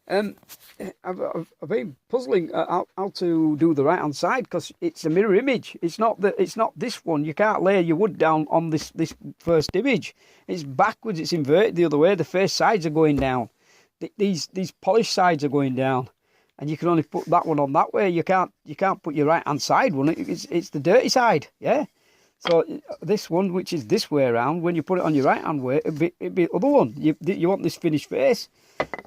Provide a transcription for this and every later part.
I've been puzzling how to do the right hand side because it's a mirror image. It's not this one. You can't lay your wood down on this first image. It's backwards. It's inverted the other way. The face sides are going down. These polished sides are going down, and you can only put that one on that way. You can't put your right hand side one. It's the dirty side. Yeah. So this one, which is this way around, when you put it on your right hand way, it'd be the other one. You want this finished face.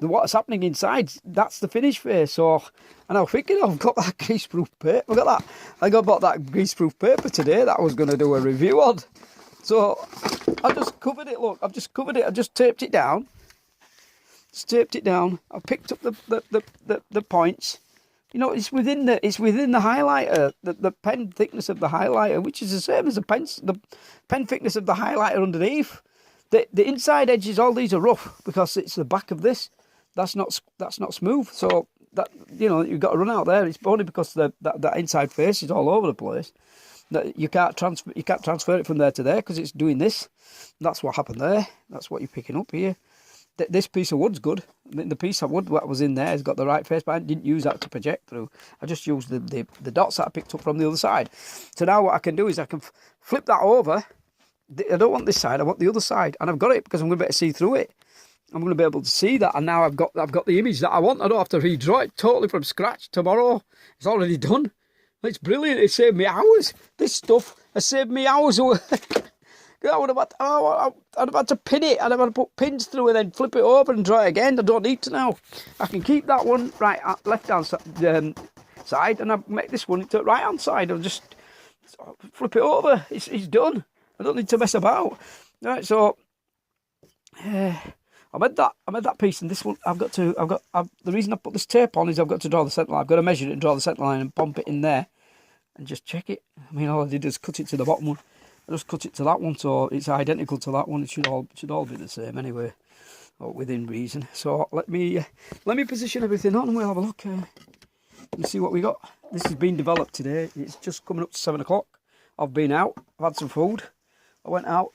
What's happening inside, that's the finished face. So, and I was thinking, I've got that greaseproof paper. Look at that. I bought that greaseproof paper today that I was going to do a review on. So I just covered it. Look, I've just covered it. I just taped it down. I picked up the points. You know, it's within the highlighter, the pen thickness of the highlighter, which is the same as the pen thickness of the highlighter underneath. The inside edges, all these are rough because it's the back of this. That's not smooth. So that, you know, you've got to run out there. It's only because that inside face is all over the place that you can't transfer it from there to there because it's doing this. That's what happened there. That's what you're picking up here. This piece of wood's good. The piece of wood that was in there has got the right face, but I didn't use that to project through. I just used the dots that I picked up from the other side. So now what I can do is I can flip that over. I don't want this side, I want the other side. And I've got it because I'm going to be able to see through it. I'm going to be able to see that. And now I've got the image that I want. I don't have to redraw it totally from scratch tomorrow. It's already done. It's brilliant. It saved me hours. This stuff has saved me hours. I'd have had to pin it. I'd have had to put pins through and then flip it over and draw it again. I don't need to now. I can keep that one left hand side and I make this one into right hand side. I'll just flip it over. It's done. I don't need to mess about. Right, so I made that piece, and this one the reason I put this tape on is I've got to draw the centre line. I've got to measure it and draw the centre line and pump it in there, and just check it. I mean, all I did is cut it to the bottom one. I just cut it to that one, so it's identical to that one. It should all be the same anyway, or within reason. So let me position everything on, and we'll have a look and see what we got. This has been developed today. It's just coming up to 7 o'clock. I've been out. I've had some food. I went out,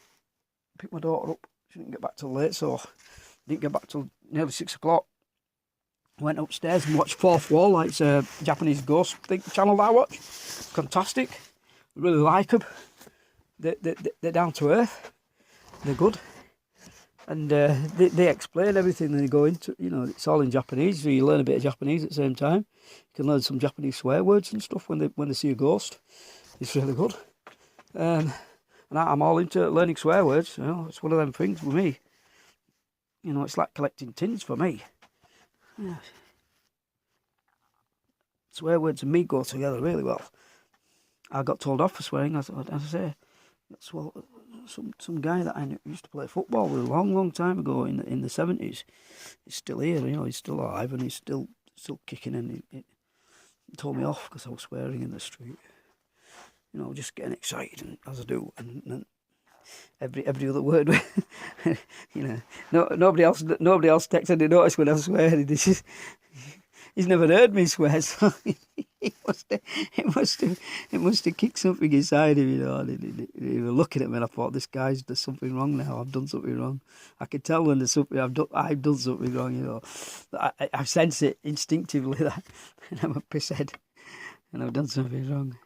picked my daughter up. She didn't get back till late, so I didn't get back till nearly 6 o'clock. Went upstairs and watched Fourth Wall, like it's a Japanese ghost channel that I watch. Fantastic. I really like them. They're down to earth. They're good. And they explain everything they go into. You know, it's all in Japanese, so you learn a bit of Japanese at the same time. You can learn some Japanese swear words and stuff when they see a ghost. It's really good. And I'm all into learning swear words. You know, it's one of them things with me. You know, it's like collecting tins for me. Yeah. Swear words and me go together really well. I got told off for swearing, as I say. Well, some guy that I used to play football with a long time ago in the 70s. He's still here, you know, he's still alive and he's still kicking, and he told me off because I was swearing in the street. You know, just getting excited, and, as I do, and every other word, you know, nobody else takes any notice when I swear. He's never heard me swear, so it must have kicked something inside him, you know. And he was looking at me, and I thought, there's something wrong now. I've done something wrong. I can tell when there's something I've done something wrong, you know. I sense it instinctively that I'm a pisshead, and I've done something wrong.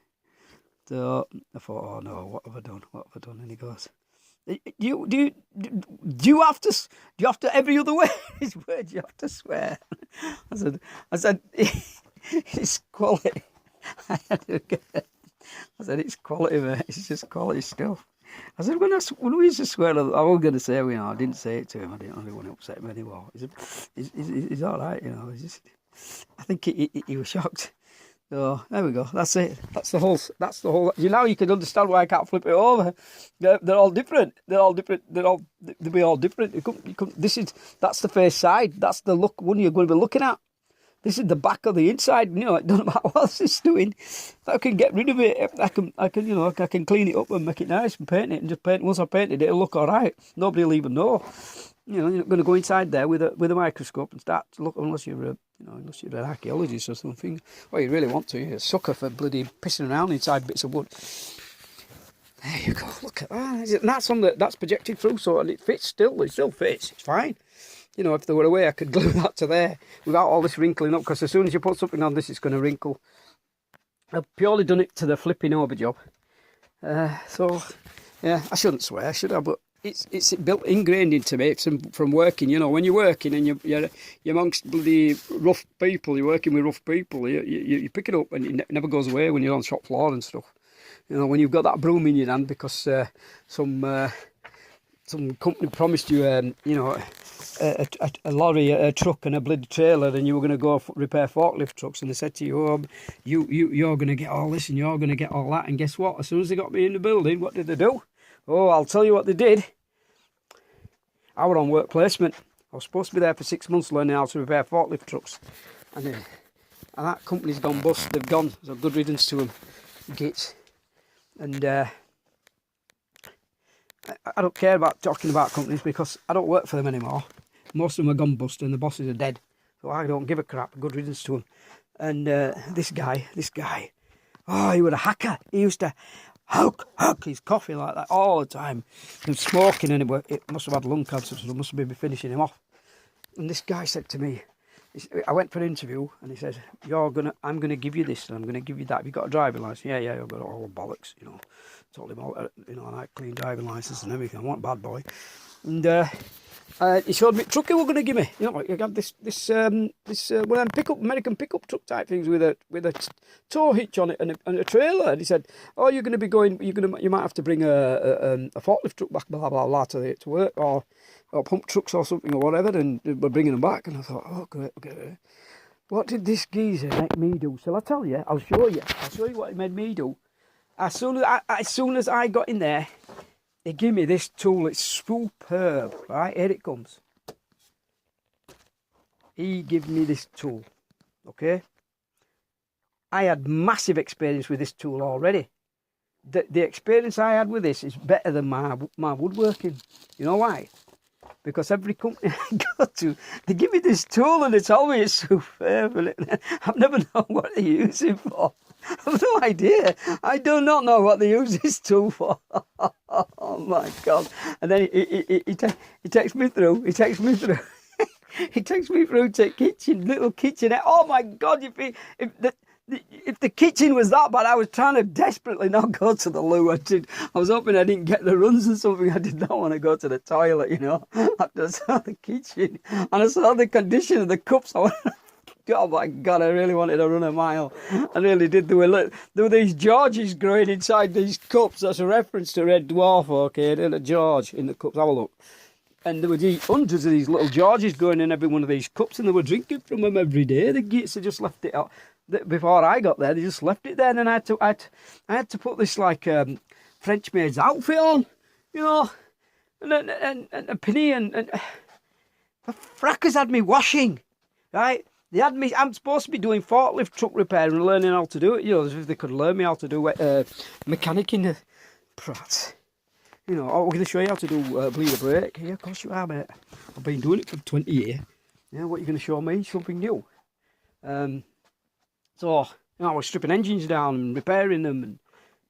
So I thought, oh no, what have I done? And he goes, do you have to every other word you have to swear? I said it's quality. I said it's quality, mate. It's just quality stuff. I said when we used to swear, I was going to say, you know, I didn't say it to him. I didn't want to upset him anymore. He's all right, you know. I think he was shocked. So there we go. That's it. That's the whole. Now you can understand why I can't flip it over. They're all different. They'll be all different. That's the face side. That's the one you're going to be looking at. This is the back of the inside. You know, it doesn't matter what it's doing. I can get rid of it. I can clean it up and make it nice and paint it. And just paint. Once I painted it, it'll look all right. Nobody will even know. You know, you're not going to go inside there with a microscope and start to look, unless you're an archaeologist or something. Well, you really want to. You're a sucker for bloody pissing around inside bits of wood. There you go. Look at that. And that's projected through, so it fits still. It still fits. It's fine. you know, if there were a way I could glue that to there without all this wrinkling up, because as soon as you put something on this, it's going to wrinkle. I've purely done it to the flipping over job. So, yeah, I shouldn't swear, should I? But it's built, ingrained into me from working. You know, when you're working and you're amongst bloody rough people, you're working with rough people, you pick it up and it never goes away when you're on shop floor and stuff. You know, when you've got that broom in your hand because some company promised you, you know, a lorry, a truck and a bloody trailer, and you were going to go repair forklift trucks, and they said to you, oh, you're going to get all this and you're going to get all that, and guess what? As soon as they got me in the building, what did they do? Oh, I'll tell you what they did. I was on work placement. I was supposed to be there for 6 months learning how to repair forklift trucks, and that company's gone bust. They've gone, so good riddance to them, gits. And I don't care about talking about companies because I don't work for them anymore. Most of them are gone bust and the bosses are dead. So I don't give a crap. Good riddance to them. And this guy, oh, he was a hacker. He used to hug his coffee like that all the time. And smoking, and it must have had lung cancer, so it must have been finishing him off. And this guy said to me, I went for an interview, and he said, I'm gonna give you this, and I'm gonna give you that. Have you got a driving license? Yeah, I've got all the bollocks, you know. Told him all, you know, I like clean driving license and everything. I want a bad boy. And he showed me the truck he was gonna give me. You know, you got this one of them American pickup truck type things with a tow hitch on it and a trailer. And he said, oh, you're gonna be going, you might have to bring a forklift truck back, blah blah blah, to work, or pump trucks or something or whatever, and we're bringing them back. And I thought, oh, great, okay. What did this geezer make me do? Shall I tell you? I'll show you what he made me do. As soon as I got in there, he gave me this tool. It's superb, right? Here it comes. He gave me this tool, okay? I had massive experience with this tool already. The experience I had with this is better than my woodworking. You know why? Because every company I go to, they give me this tool and they tell me it's superb. I've never known what they use it for. I've no idea. I do not know what they use this tool for. Oh my God. And then he takes me through. He takes me through to little kitchen. Oh my God, if the kitchen was that bad, I was trying to desperately not go to the loo. I was hoping I didn't get the runs or something. I did not want to go to the toilet, you know. After I saw the kitchen and I saw the condition of the cups, I went, oh my God, I really wanted to run a mile. I really did. There were these Georges growing inside these cups. That's a reference to Red Dwarf, okay? And a George in the cups. Have a look. And there were hundreds of these little Georges going in every one of these cups, and they were drinking from them every day. The gits had just left it out. Before I got there, they just left it there, and then I had to put this like French maid's outfit on, you know, and a penny and the frackers had me washing, right? They had me. I'm supposed to be doing forklift truck repair and learning how to do it. You know, if they could learn me how to do mechanic in the prat. You know, oh, we're going to show you how to do bleed a brake. Yeah, of course you are, mate. I've been doing it for 20 years. Yeah, what are you going to show me? Something new. So, you know, I was stripping engines down and repairing them and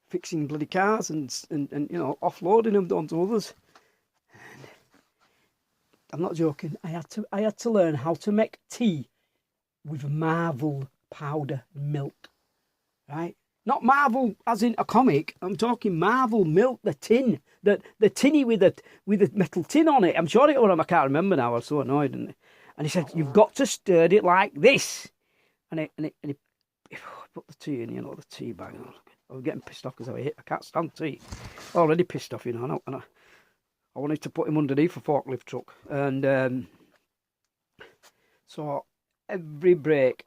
fixing bloody cars and you know, offloading them onto others. And I'm not joking. I had to learn how to make tea with Marvel powder milk, right? Not Marvel as in a comic. I'm talking Marvel milk, the tin, the tinny with the metal tin on it. I'm sure it was. I can't remember now. I was so annoyed. And he said, "You've got to stir it like this." And he put the tea in, you know, the tea bag. I was getting pissed off because I can't stand tea. Already pissed off, you know. And I wanted to put him underneath a forklift truck, and so every break,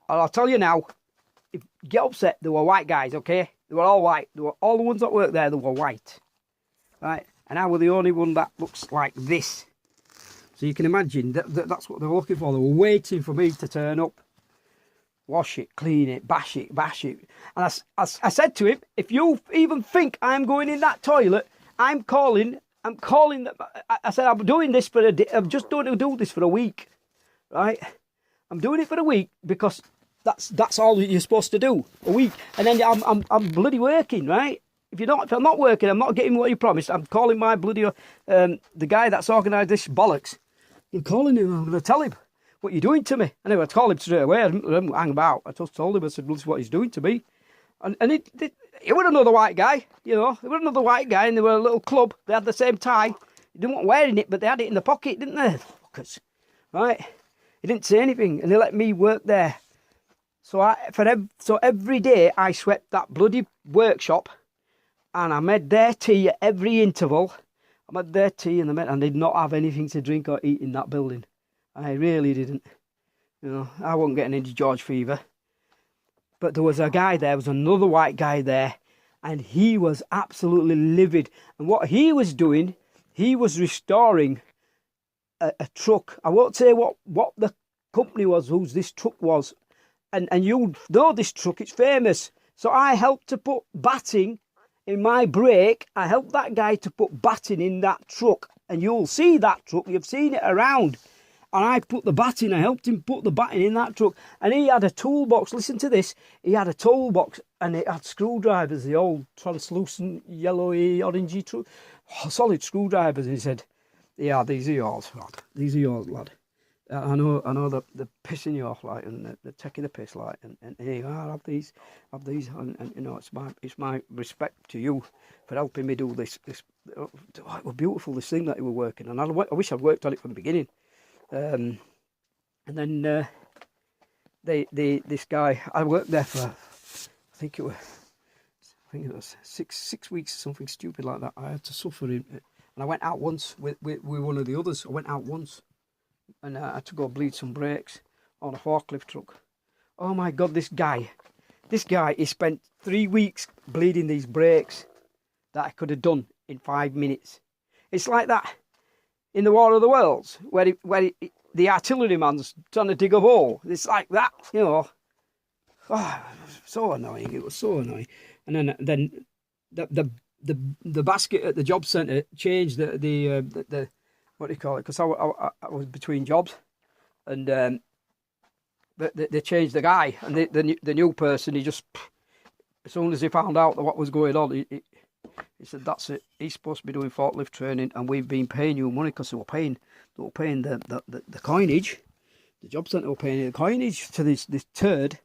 I'll tell you now. If you get upset, they were white guys, okay? They were all white. They were all the ones that worked there. They were white, right? And I was the only one that looks like this. So you can imagine that's what they were looking for. They were waiting for me to turn up, wash it, clean it, bash it. And I said to him, if you even think I'm going in that toilet, I'm calling. I said, I'm doing this for a day. I'm just going to do this for a week, right? I'm doing it for a week because that's all you're supposed to do, a week. And then I'm bloody working, right? If I'm not working, I'm not getting what you promised. I'm calling my bloody the guy that's organised this bollocks. I'm calling him. I'm going to tell him what you're doing to me. Anyway, I called him straight away. I didn't hang about. I just told him. I said, well, this is what he's doing to me. And he was another white guy, you know. He was another white guy, and they were a little club. They had the same tie. They weren't wearing it, but they had it in the pocket, didn't they? Fuckers. Right? He didn't say anything, and they let me work there. So every day I swept that bloody workshop, and I made their tea at every interval. I made their tea, and I did not have anything to drink or eat in that building. I really didn't. You know, I wasn't getting into George fever. But there was a guy there, there was another white guy there, and he was absolutely livid. And what he was doing, he was restoring a truck. I won't say what the company was, whose this truck was. And you know this truck, it's famous. So I helped to put batting in my brake. I helped that guy to put batting in that truck. And you'll see that truck, you've seen it around. And I put the batting, I helped him put the batting in that truck. And he had a toolbox, listen to this. He had a toolbox and it had screwdrivers, the old translucent, yellowy, orangey, solid screwdrivers. And he said, yeah, these are yours, lad. These are yours, lad. I know they're pissing you off, like, and they're taking the piss, like, and here you are, have these, and you know, it's my respect to you for helping me do this. It was beautiful, this thing that you were working on. I wish I'd worked on it from the beginning. And then this guy, I worked there for, I think it was six weeks, something stupid like that. I had to suffer in it, and I went out once with one of the others. I went out once, and I had to go bleed some brakes on a forklift truck. Oh my God, this guy, he spent 3 weeks bleeding these brakes that I could have done in 5 minutes. It's like that in the War of the Worlds, where the artilleryman's trying to dig a hole. It's like that, you know. Oh, so annoying. It was so annoying. And then the basket at the job centre changed the what do you call it? Because I was between jobs, and they changed the guy, and the new person, he just, as soon as he found out what was going on, he said, that's it, he's supposed to be doing forklift training, and we've been paying you money, because they were paying the coinage. The job centre were paying the coinage to this turd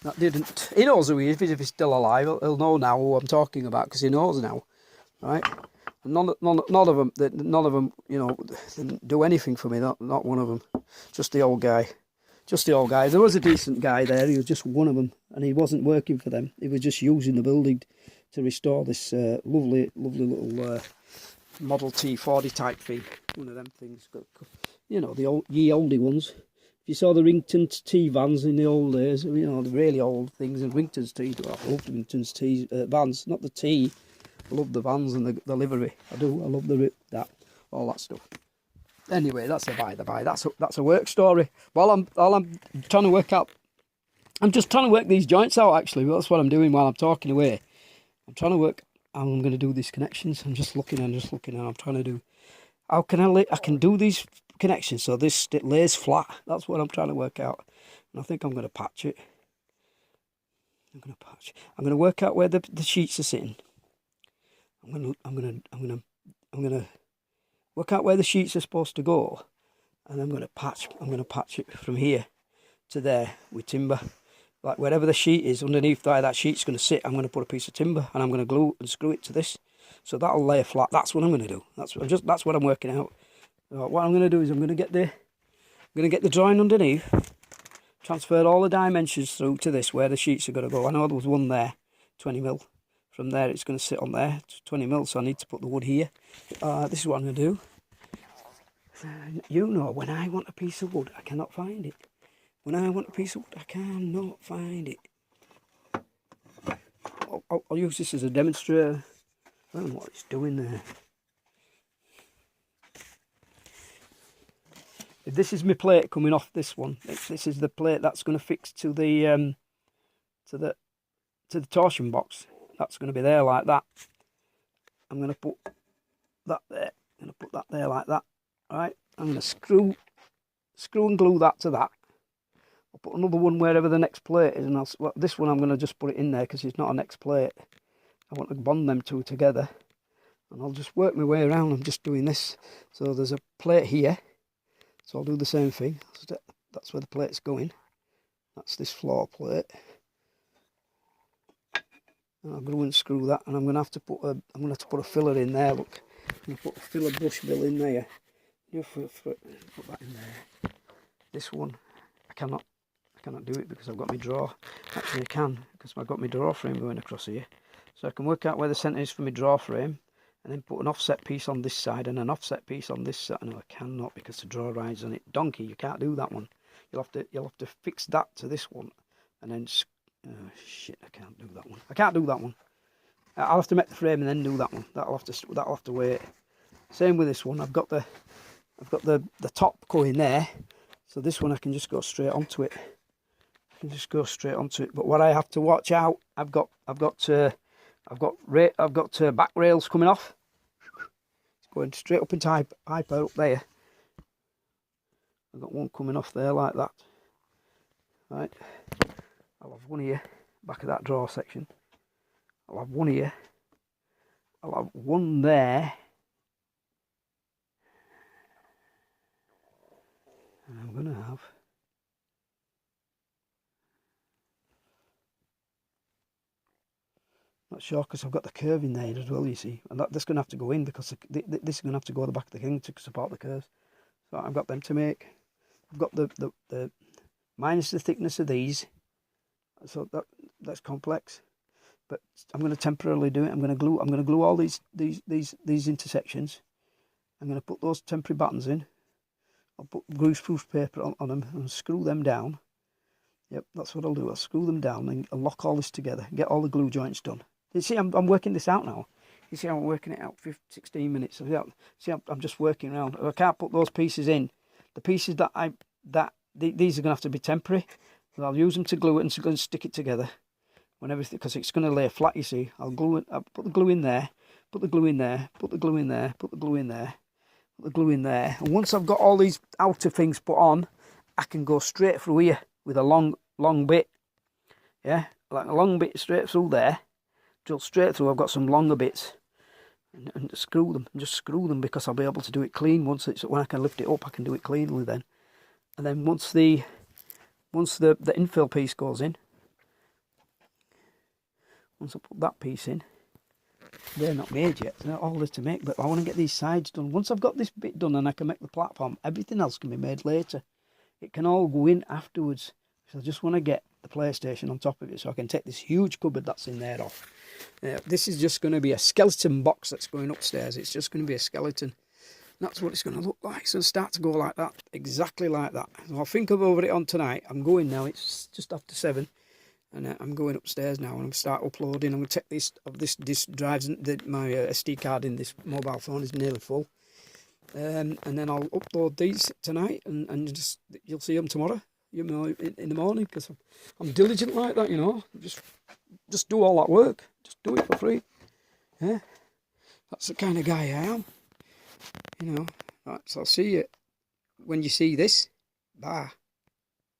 that didn't. He knows who he is. If he's still alive, he'll know now who I'm talking about, because he knows now, right? None of them, you know, didn't do anything for me. Not one of them. Just the old guy. There was a decent guy there. He was just one of them, and he wasn't working for them. He was just using the building to restore this lovely little Model T 40 type thing. One of them things. You know, the oldie ones. If you saw the Rington T vans in the old days, you know, the really old things, and Rington's T, I love Rington's T vans, not the T. I love the vans and the livery. I do. I love all that stuff. Anyway, that's a by the by. That's a work story. While I'm trying to work out, I'm just trying to work these joints out. Actually, that's what I'm doing while I'm talking away. I'm trying to work how I'm going to do these connections. I'm just looking, and I'm trying to do. How can I can do these connections so it lays flat? That's what I'm trying to work out. And I think I'm going to patch it. I'm going to work out where the sheets are sitting. I'm gonna work out where the sheets are supposed to go, and I'm gonna patch it from here to there with timber. Like wherever the sheet is, underneath that sheet's gonna sit, I'm gonna put a piece of timber, and I'm gonna glue and screw it to this, so that'll lay flat. That's what I'm gonna do. That's what I'm working out. What I'm gonna do is I'm gonna get the drawing underneath, transfer all the dimensions through to this where the sheets are gonna go. I know there was one there, 20mm. From there, it's going to sit on there, 20mm, so I need to put the wood here. This is what I'm going to do. You know, when I want a piece of wood, I cannot find it. When I want a piece of wood, I cannot find it. I'll use this as a demonstrator. I don't know what it's doing there. If this is my plate coming off this one, this is the plate that's going to fix to the torsion box. That's going to be there like that. I'm going to put that there. I'm going to put that there like that. All right. I'm going to screw and glue that to that. I'll put another one wherever the next plate is, and this one I'm going to just put it in there because it's not a next plate. I want to bond them two together, and I'll just work my way around. I'm just doing this. So there's a plate here. So I'll do the same thing. That's where the plate's going. That's this floor plate. And I'll go and screw that, and I'm gonna have to put a filler in there. Look, I'm gonna put a filler brush bill in there. Put that in there. This one, I cannot do it because I've got my drawer. Actually, I can because I've got my drawer frame going across here, so I can work out where the centre is for my drawer frame, and then put an offset piece on this side and an offset piece on this side. No, I cannot because the drawer rides on it. Donkey, you can't do that one. You'll have to fix that to this one, and then. Oh shit! I can't do that one. I can't do that one. I'll have to make the frame and then do that one. That'll have to wait. Same with this one. I've got the top going there, so this one I can just go straight onto it. But what I have to watch out, I've got back rails coming off. It's going straight up into hyper up there. I've got one coming off there like that. Right. I'll have one here, back of that drawer section. I'll have one here. I'll have one there. And I'm going to have... Not sure because I've got the curve in there as well, you see. And that's going to have to go in because this is going to have to go at the back of the thing to support the curves. So I've got them to make. I've got the minus the thickness of these. So that's complex, but I'm going to temporarily do it. I'm going to glue all these intersections. I'm going to put those temporary buttons in. I'll put greaseproof paper on them and screw them down. Yep, that's what I'll do. I'll screw them down and I'll lock all this together. Get all the glue joints done. You see, I'm working this out now. You see, I'm working it out for 16 minutes. See, I'm just working around. I can't put those pieces in. The pieces these are going to have to be temporary. I'll use them to glue it and going to stick it together when everything, because it's going to lay flat, you see. I'll put the glue in there, put the glue in there, put the glue in there, put the glue in there, put the glue in there. And once I've got all these outer things put on, I can go straight through here with a long bit. Yeah, like a long bit straight through there. Drill straight through. I've got some longer bits. And screw them. And just screw them because I'll be able to do it clean when I can lift it up. I can do it cleanly then. And then once the infill piece goes in, once I put that piece in, they're not made yet. They're not all there to make, but I want to get these sides done. Once I've got this bit done and I can make the platform, everything else can be made later. It can all go in afterwards. So I just want to get the PlayStation on top of it so I can take this huge cupboard that's in there off. This is just going to be a skeleton box that's going upstairs. It's just going to be a skeleton. That's what it's going to look like. It's going to start to go like that, exactly like that. So I'll think over it on tonight. I'm going now. It's just after 7, and I'm going upstairs now, and I'm start uploading. I'm going to take this drives my SD card in this mobile phone is nearly full, and then I'll upload these tonight, and just you'll see them tomorrow. You know, in the morning, because I'm diligent like that. You know, just do all that work. Just do it for free. Yeah, that's the kind of guy I am. You know, right, so I'll see you when you see this. Bye.